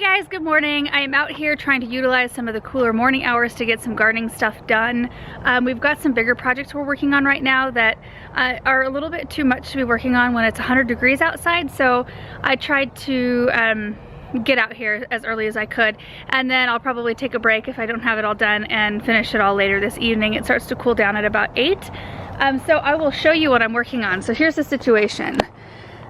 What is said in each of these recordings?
Hey guys, good morning. I am out here trying to utilize some of the cooler morning hours to get some gardening stuff done. We've got some bigger projects we're working on right now that are a little bit too much to be working on when it's 100 degrees outside, so I tried to get out here as early as I could, and then I'll probably take a break if I don't have it all done and finish it all later this evening. It starts to cool down at about 8. So I will show you what I'm working on. So here's the situation.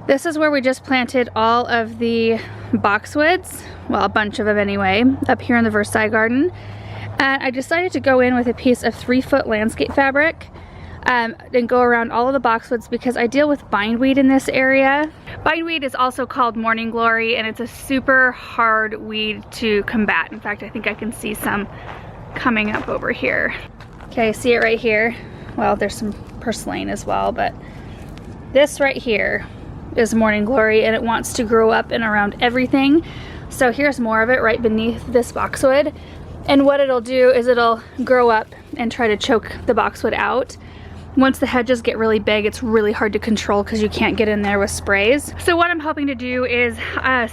This is where we just planted all of the boxwoods, well, a bunch of them anyway, up here in the Versailles garden. And I decided to go in with a piece of 3-foot landscape fabric and go around all of the boxwoods because I deal with bindweed in this area. Bindweed is also called morning glory, and it's a super hard weed to combat. In fact, I think I can see some coming up over here. Okay, see it right here? Well, there's some purslane as well, but this right here is morning glory, and it wants to grow up and around everything. So here's more of it right beneath this boxwood, and what it'll do is it'll grow up and try to choke the boxwood out. Once the hedges get really big, it's really hard to control because you can't get in there with sprays. So what I'm hoping to do is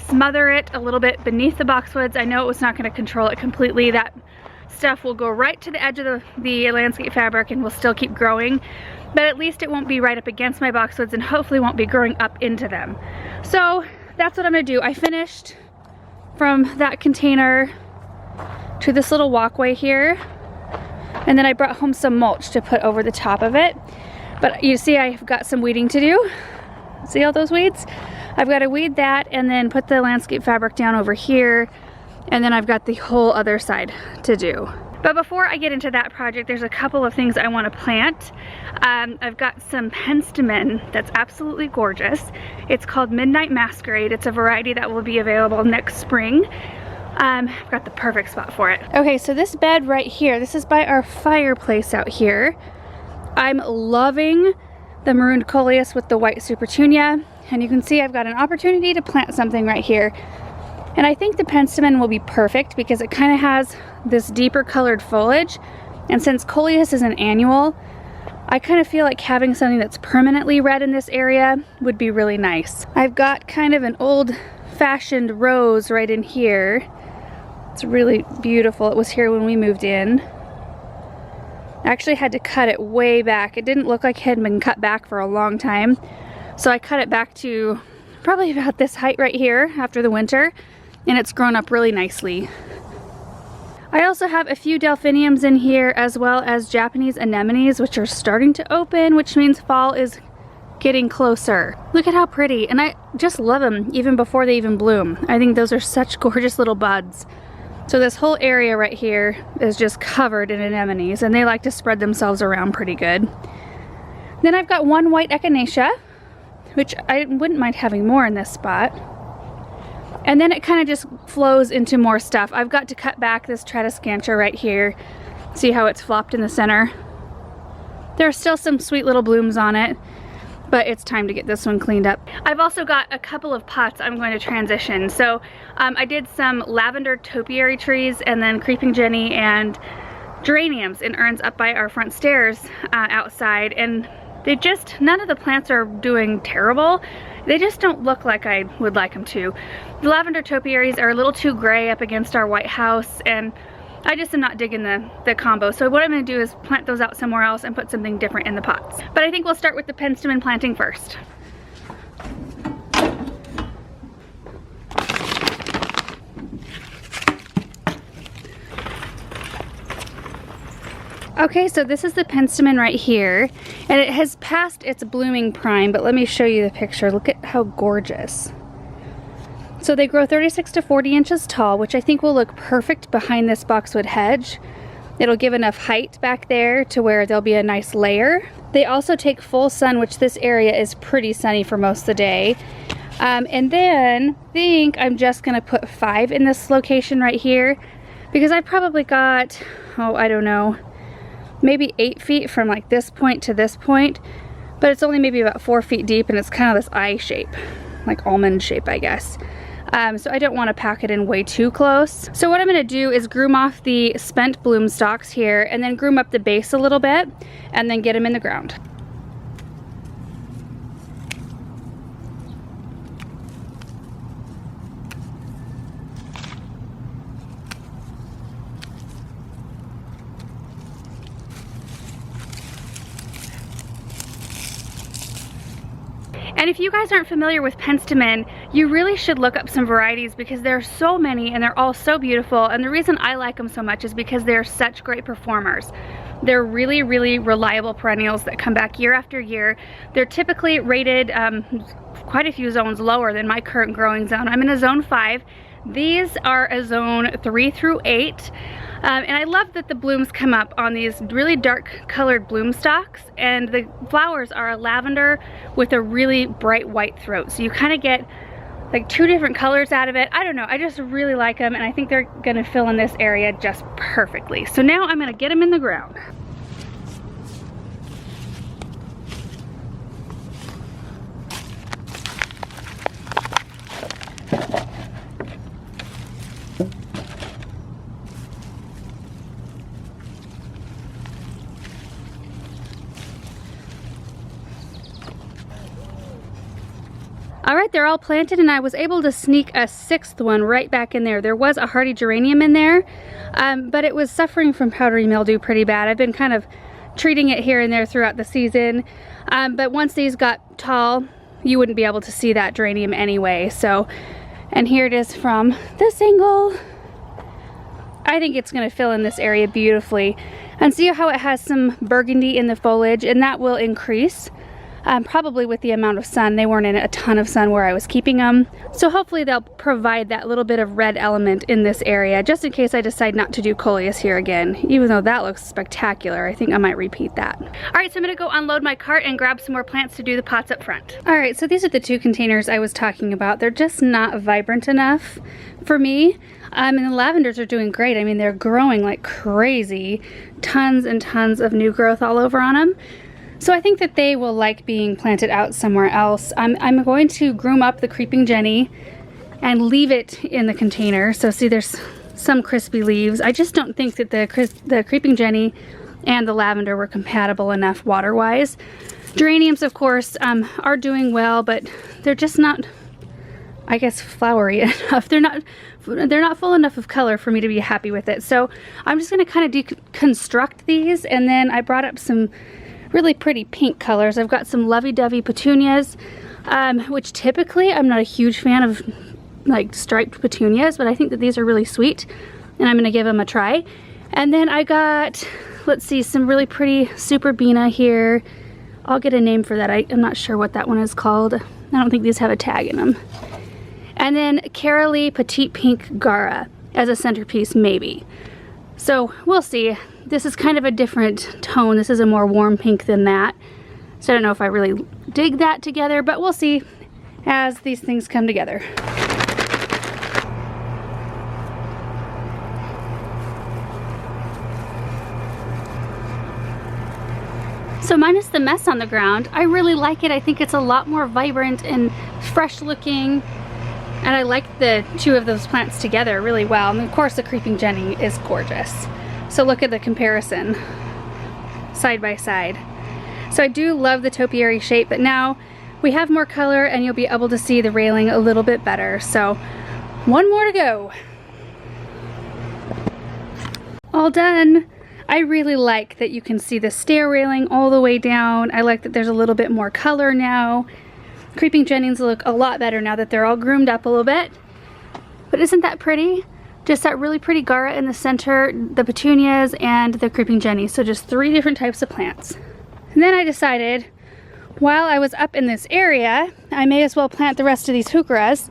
smother it a little bit beneath the boxwoods. I know it was not going to control it completely. That stuff will go right to the edge of the landscape fabric and will still keep growing, but at least it won't be right up against my boxwoods and hopefully won't be growing up into them. So that's what I'm gonna do. I finished from that container to this little walkway here, and then I brought home some mulch to put over the top of it. But you see I've got some weeding to do. See all those weeds? I've got to weed that and then put the landscape fabric down over here, and then I've got the whole other side to do. But before I get into that project, there's a couple of things I want to plant. I've got some Penstemon that's absolutely gorgeous. It's called Midnight Masquerade. It's a variety that will be available next spring. I've got the perfect spot for it. Okay, so this bed right here, this is by our fireplace out here. I'm loving the marooned coleus with the white supertunia, and you can see I've got an opportunity to plant something right here. And I think the Penstemon will be perfect because it kind of has this deeper colored foliage. And since coleus is an annual, I kind of feel like having something that's permanently red in this area would be really nice. I've got kind of an old-fashioned rose right in here. It's really beautiful. It was here when we moved in. I actually had to cut it way back. It didn't look like it had been cut back for a long time. So I cut it back to probably about this height right here after the winter. And it's grown up really nicely. I also have a few delphiniums in here, as well as Japanese anemones, which are starting to open, which means fall is getting closer. Look at how pretty, and I just love them even before they even bloom. I think those are such gorgeous little buds. So this whole area right here is just covered in anemones, and they like to spread themselves around pretty good. Then I've got one white echinacea, which I wouldn't mind having more in this spot. And then it kind of just flows into more stuff. I've got to cut back this Tradescantia right here. See how it's flopped in the center? There are still some sweet little blooms on it, but it's time to get this one cleaned up. I've also got a couple of pots I'm going to transition. So I did some lavender topiary trees and then creeping jenny and geraniums in urns up by our front stairs outside, and they just, none of the plants are doing terrible. They just don't look like I would like them to. The lavender topiaries are a little too gray up against our white house, and I just am not digging the combo. So what I'm gonna do is plant those out somewhere else and put something different in the pots. But I think we'll start with the Penstemon planting first. Okay, so this is the Penstemon right here, and it has passed its blooming prime, but let me show you the picture. Look at how gorgeous. So they grow 36 to 40 inches tall, which I think will look perfect behind this boxwood hedge. It'll give enough height back there to where there'll be a nice layer. They also take full sun, which this area is pretty sunny for most of the day. And then I think I'm just gonna put 5 in this location right here, because I probably got, oh, I don't know, maybe 8 feet from like this point to this point, but it's only maybe about 4 feet deep, and it's kind of this eye shape, like almond shape, I guess. So I don't want to pack it in way too close. So what I'm going to do is groom off the spent bloom stalks here, and then groom up the base a little bit, and then get them in the ground. And if you guys aren't familiar with Penstemon, you really should look up some varieties because there are so many and they're all so beautiful. And the reason I like them so much is because they're such great performers. They're really, really reliable perennials that come back year after year. They're typically rated quite a few zones lower than my current growing zone. I'm in a zone 5. These are a zone 3 through 8. And I love that the blooms come up on these really dark colored bloom stalks, and the flowers are a lavender with a really bright white throat. So you kind of get like 2 different colors out of it. I don't know, I just really like them, and I think they're gonna fill in this area just perfectly. So now I'm gonna get them in the ground. All right, they're all planted, and I was able to sneak a 6th one right back in there. There was a hardy geranium in there, but it was suffering from powdery mildew pretty bad. I've been kind of treating it here and there throughout the season, but once these got tall, you wouldn't be able to see that geranium anyway. So, and here it is from this angle. I think it's gonna fill in this area beautifully. And see how it has some burgundy in the foliage, and that will increase. Probably with the amount of sun. They weren't in a ton of sun where I was keeping them. So hopefully they'll provide that little bit of red element in this area, just in case I decide not to do coleus here again. Even though that looks spectacular, I think I might repeat that. All right, so I'm gonna go unload my cart and grab some more plants to do the pots up front. All right, so these are the 2 containers I was talking about. They're just not vibrant enough for me. And the lavenders are doing great. I mean, they're growing like crazy. Tons and tons of new growth all over on them. So I think that they will like being planted out somewhere else. I'm going to groom up the creeping jenny and leave it in the container. So see, there's some crispy leaves. I just don't think that the creeping jenny and the lavender were compatible enough water-wise. Geraniums, of course, are doing well, but they're just not, I guess, flowery enough. They're not full enough of color for me to be happy with it. So I'm just gonna kind of deconstruct these, and then I brought up some really pretty pink colors. I've got some lovey-dovey petunias, which typically I'm not a huge fan of like striped petunias, but I think that these are really sweet, and I'm gonna give them a try. And then I got, let's see, some really pretty superbena here. I'll get a name for that. I'm not sure what that one is called. I don't think these have a tag in them. And then Carolee Petite Pink Gara as a centerpiece, maybe. So we'll see. This is kind of a different tone. This is a more warm pink than that. So I don't know if I really dig that together, but we'll see as these things come together. So minus the mess on the ground, I really like it. I think it's a lot more vibrant and fresh looking. And I like the 2 of those plants together really well. And of course the creeping jenny is gorgeous. So look at the comparison, side by side. So I do love the topiary shape, but now we have more color and you'll be able to see the railing a little bit better. So 1 more to go. All done. I really like that you can see the stair railing all the way down. I like that there's a little bit more color now. Creeping jennies look a lot better now that they're all groomed up a little bit. But isn't that pretty? Just that really pretty Gara in the center, the petunias, and the creeping jenny. So just 3 different types of plants. And then I decided, while I was up in this area, I may as well plant the rest of these heucheras.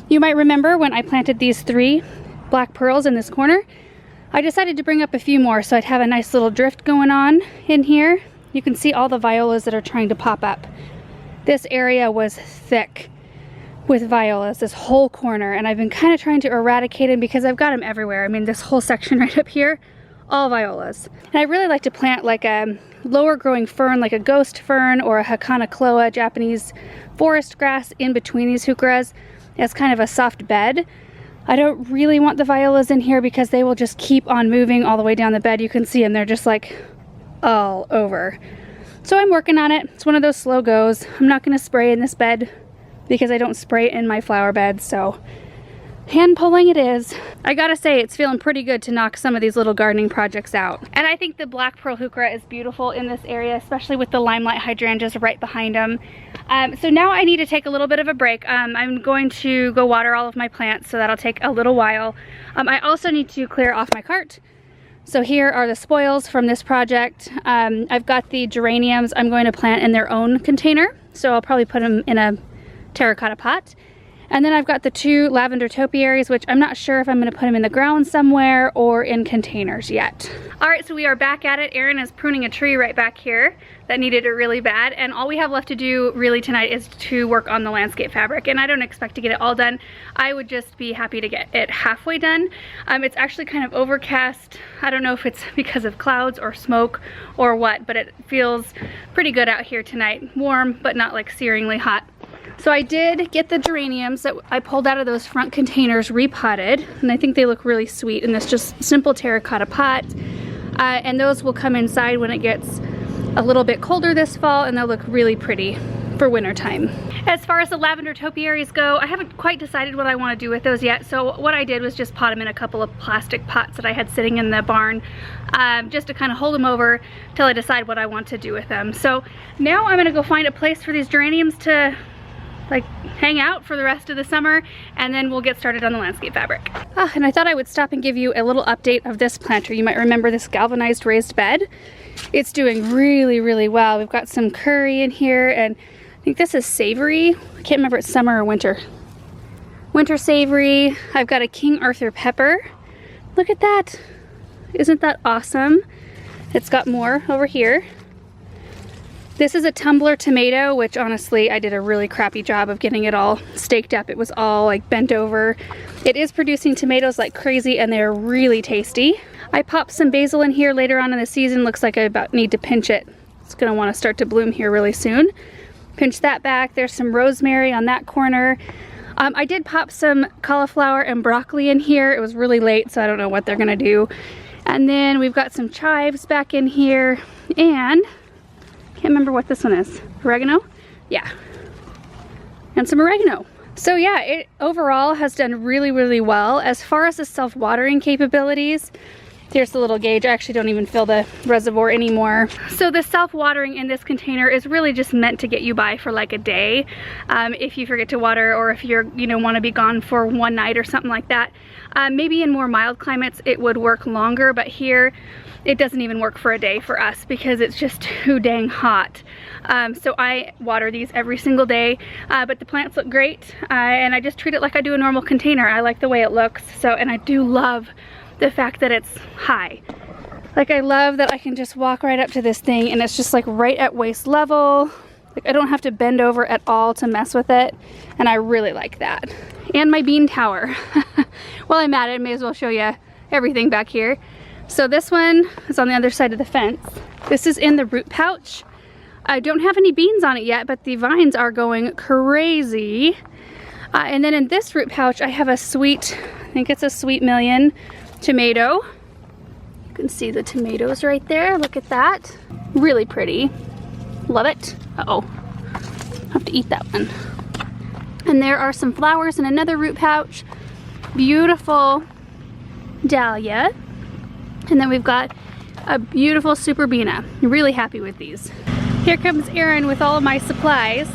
You might remember when I planted these 3 black pearls in this corner, I decided to bring up a few more so I'd have a nice little drift going on in here. You can see all the violas that are trying to pop up. This area was thick with violas, this whole corner, and I've been kind of trying to eradicate them because I've got them everywhere. I mean, this whole section right up here, all violas. And I really like to plant like a lower growing fern, like a ghost fern or a Hakana Cloa, Japanese forest grass, in between these heucheras as kind of a soft bed. I don't really want the violas in here because they will just keep on moving all the way down the bed. You can see them, they're just like all over. So I'm working on it. It's one of those slow goes. I'm not gonna spray in this bed because I don't spray in my flower beds, so Hand pulling it is. I gotta say, it's feeling pretty good to knock some of these little gardening projects out. And I think the black pearl heuchera is beautiful in this area, especially with the limelight hydrangeas right behind them. So now I need to take a little bit of a break. I'm going to go water all of my plants, so that'll take a little while. I also need to clear off my cart. So here are the spoils from this project. I've got the geraniums I'm going to plant in their own container, so I'll probably put them in a terracotta pot. And then I've got the 2 lavender topiaries, which I'm not sure if I'm going to put them in the ground somewhere or in containers yet. All right, so we are back at it. Erin is pruning a tree right back here that needed it really bad. And all we have left to do really tonight is to work on the landscape fabric. And I don't expect to get it all done. I would just be happy to get it halfway done. It's actually kind of overcast. I don't know if it's because of clouds or smoke or what, but it feels pretty good out here tonight. Warm, but not like searingly hot. So I did get the geraniums that I pulled out of those front containers repotted, and I think they look really sweet in this just simple terracotta pot. And those will come inside when it gets a little bit colder this fall, and they'll look really pretty for winter time. As far as the lavender topiaries go, I haven't quite decided what I want to do with those yet. So what I did was just pot them in a couple of plastic pots that I had sitting in the barn, just to kind of hold them over till I decide what I want to do with them. So now I'm gonna go find a place for these geraniums to like hang out for the rest of the summer, and then we'll get started on the landscape fabric. And I thought I would stop and give you a little update of this planter. You might remember this galvanized raised bed. It's doing really, really well. We've got some curry in here, and I think this is savory. I can't remember if it's summer or winter. Winter savory. I've got a King Arthur pepper. Look at that. Isn't that awesome? It's got more over here. This is a tumbler tomato, which honestly I did a really crappy job of getting it all staked up. It was all like bent over. It is producing tomatoes like crazy, and they're really tasty. I popped some basil in here later on in the season. Looks like I about need to pinch it. It's gonna want to start to bloom here really soon. Pinch that back. There's some rosemary on that corner. I did pop some cauliflower and broccoli in here. It was really late, so I don't know what they're gonna do. And then we've got some chives back in here, and can't remember what this one is. Oregano? Yeah. And some oregano. So yeah, it overall has done really, really well. As far as the self-watering capabilities, here's the little gauge. I actually don't even fill the reservoir anymore. So the self-watering in this container is really just meant to get you by for like a day. If you forget to water, or if you're, want to be gone for one night or something like that. Maybe in more mild climates it would work longer, but here it doesn't even work for a day for us because it's just too dang hot. So I water these every single day, but the plants look great, and I just treat it like I do a normal container. I like the way it looks. So, and I do love the fact that it's high. Like, I love that I can just walk right up to this thing and it's just like right at waist level. Like, I don't have to bend over at all to mess with it, and I really like that. And my bean tower. While I'm at it, I may as well show you everything back here. So this one is on the other side of the fence. This is in the root pouch. I don't have any beans on it yet, but the vines are going crazy. And then in this root pouch, I have a sweet, I think it's a Sweet Million tomato. You can see the tomatoes right there. Look at that. Really pretty. Love it. Uh-oh. Have to eat that one. And there are some flowers in another root pouch. Beautiful dahlia. And then we've got a beautiful Superbena. I'm really happy with these. Here comes Erin with all of my supplies.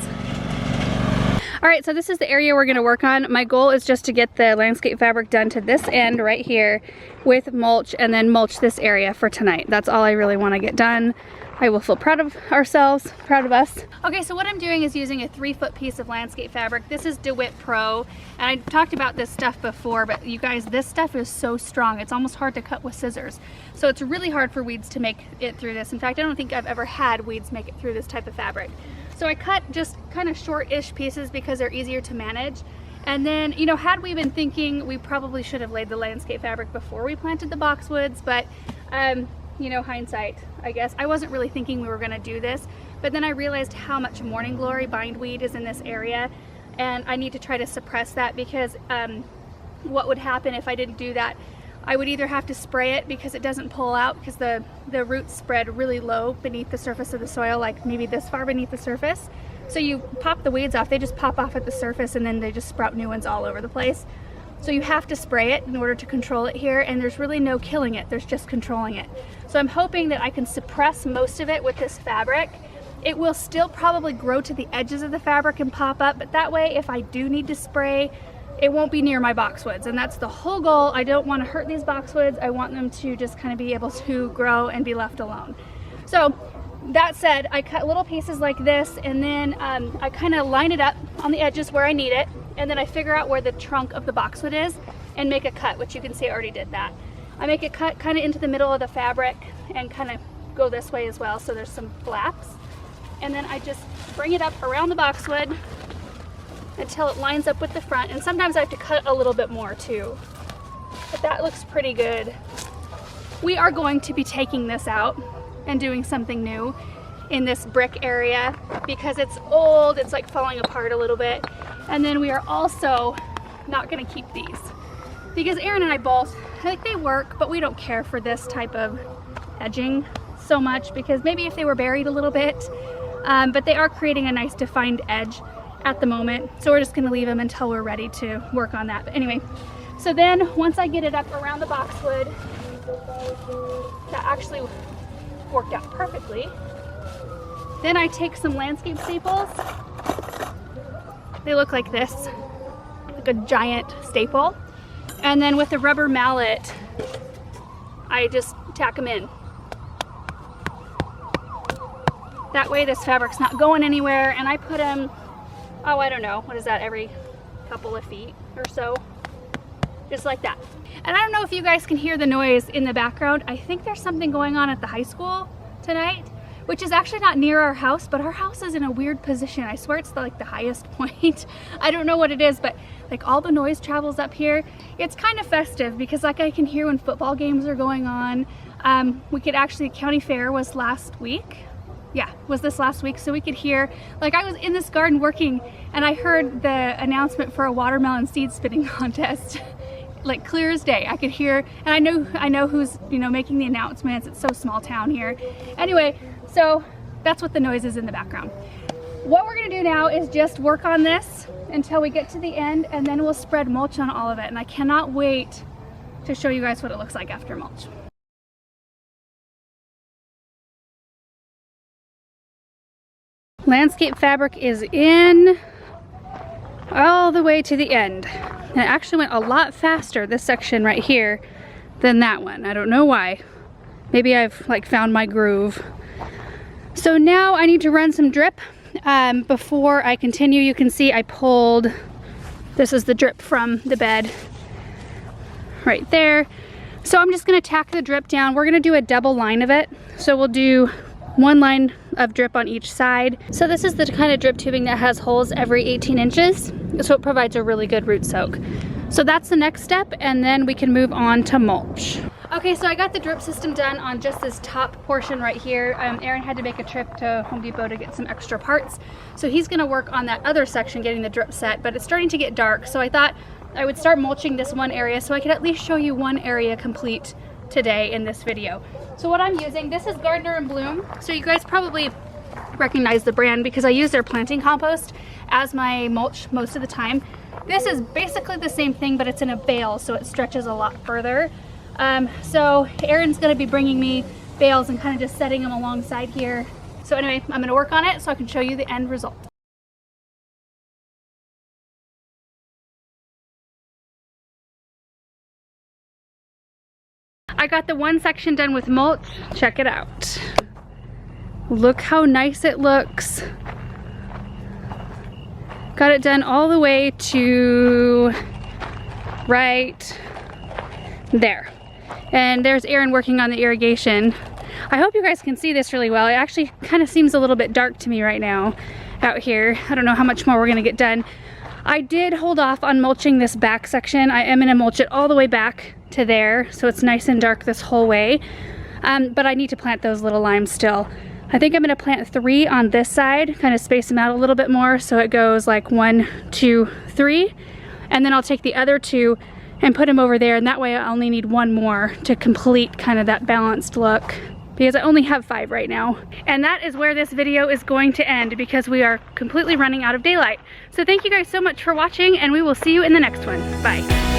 All right, so this is the area we're gonna work on. My goal is just to get the landscape fabric done to this end right here with mulch, and then mulch this area for tonight. That's all I really wanna get done. I will feel proud of ourselves, proud of us. Okay, so what I'm doing is using a 3-foot piece of landscape fabric. This is DeWitt Pro, and I talked about this stuff before, but you guys, this stuff is so strong. It's almost hard to cut with scissors. So it's really hard for weeds to make it through this. In fact, I don't think I've ever had weeds make it through this type of fabric. So I cut just kind of short-ish pieces because they're easier to manage. And then, had we been thinking, we probably should have laid the landscape fabric before we planted the boxwoods, but hindsight, I guess. I wasn't really thinking we were gonna do this, but then I realized how much morning glory bindweed is in this area, and I need to try to suppress that because what would happen if I didn't do that, I would either have to spray it because it doesn't pull out because the roots spread really low beneath the surface of the soil, like maybe this far beneath the surface. So you pop the weeds off, they just pop off at the surface and then they just sprout new ones all over the place. So you have to spray it in order to control it here, and there's really no killing it, there's just controlling it. So I'm hoping that I can suppress most of it with this fabric. It will still probably grow to the edges of the fabric and pop up, but that way if I do need to spray, it won't be near my boxwoods, and that's the whole goal. I don't want to hurt these boxwoods. I want them to just kind of be able to grow and be left alone. So that said, I cut little pieces like this, and then I kind of line it up on the edges where I need it, and then I figure out where the trunk of the boxwood is and make a cut, which you can see I already did that. I make a cut kind of into the middle of the fabric and kind of go this way as well, so there's some flaps. And then I just bring it up around the boxwood until it lines up with the front, and sometimes I have to cut a little bit more too, but that looks pretty good. We are going to be taking this out and doing something new in this brick area because it's old, it's like falling apart a little bit. And then we are also not going to keep these because Aaron and I both, like, they work, but we don't care for this type of edging so much because maybe if they were buried a little bit, but they are creating a nice defined edge at the moment, so we're just going to leave them until we're ready to work on that. But anyway, so then once I get it up around the boxwood, that actually worked out perfectly. Then I take some landscape staples. They look like this, like a giant staple, and then with a rubber mallet I just tack them in. That way this fabric's not going anywhere, and I put them, oh, I don't know, what is that, every couple of feet or so, just like that. And I don't know if you guys can hear the noise in the background. I think there's something going on at the high school tonight, which is actually not near our house, but our house is in a weird position. I swear it's like the highest point. I don't know what it is, but like all the noise travels up here. It's kind of festive because like I can hear when football games are going on. We could actually, county fair was last week. Yeah, was this last week, so we could hear, like I was in this garden working and I heard the announcement for a watermelon seed spitting contest. Like clear as day, I could hear, and I know who's, you know, making the announcements. It's so small town here. Anyway, so that's what the noise is in the background. What we're gonna do now is just work on this until we get to the end, and then we'll spread mulch on all of it. And I cannot wait to show you guys what it looks like after mulch. Landscape fabric is in all the way to the end. And it actually went a lot faster, this section right here, than that one. I don't know why. Maybe I've like found my groove. So now I need to run some drip. Before I continue, you can see I pulled, this is the drip from the bed right there. So I'm just gonna tack the drip down. We're gonna do a double line of it. So we'll do one line of drip on each side. So this is the kind of drip tubing that has holes every 18 inches. So it provides a really good root soak. So that's the next step, and then we can move on to mulch. Okay, so I got the drip system done on just this top portion right here. Aaron had to make a trip to Home Depot to get some extra parts. So he's gonna work on that other section, getting the drip set, but it's starting to get dark. So I thought I would start mulching this one area so I could at least show you one area complete today in this video. So what I'm using, this is Gardener and Bloom. So you guys probably recognize the brand because I use their planting compost as my mulch most of the time. This is basically the same thing, but it's in a bale, so it stretches a lot further. So Aaron's gonna be bringing me bales and kind of just setting them alongside here. So anyway, I'm gonna work on it so I can show you the end result. I got the one section done with mulch. Check it out. Look how nice it looks. Got it done all the way to right there. And there's Aaron working on the irrigation. I hope you guys can see this really well. It actually kind of seems a little bit dark to me right now out here. I don't know how much more we're gonna get done. I did hold off on mulching this back section. I am gonna mulch it all the way back to there, so it's nice and dark this whole way. But I need to plant those little limes still. I think I'm gonna plant 3 on this side, kind of space them out a little bit more so it goes like 1, 2, 3. And then I'll take the other 2 and put them over there, and that way I only need 1 more to complete kind of that balanced look, because I only have 5 right now. And that is where this video is going to end because we are completely running out of daylight. So thank you guys so much for watching, and we will see you in the next one. Bye.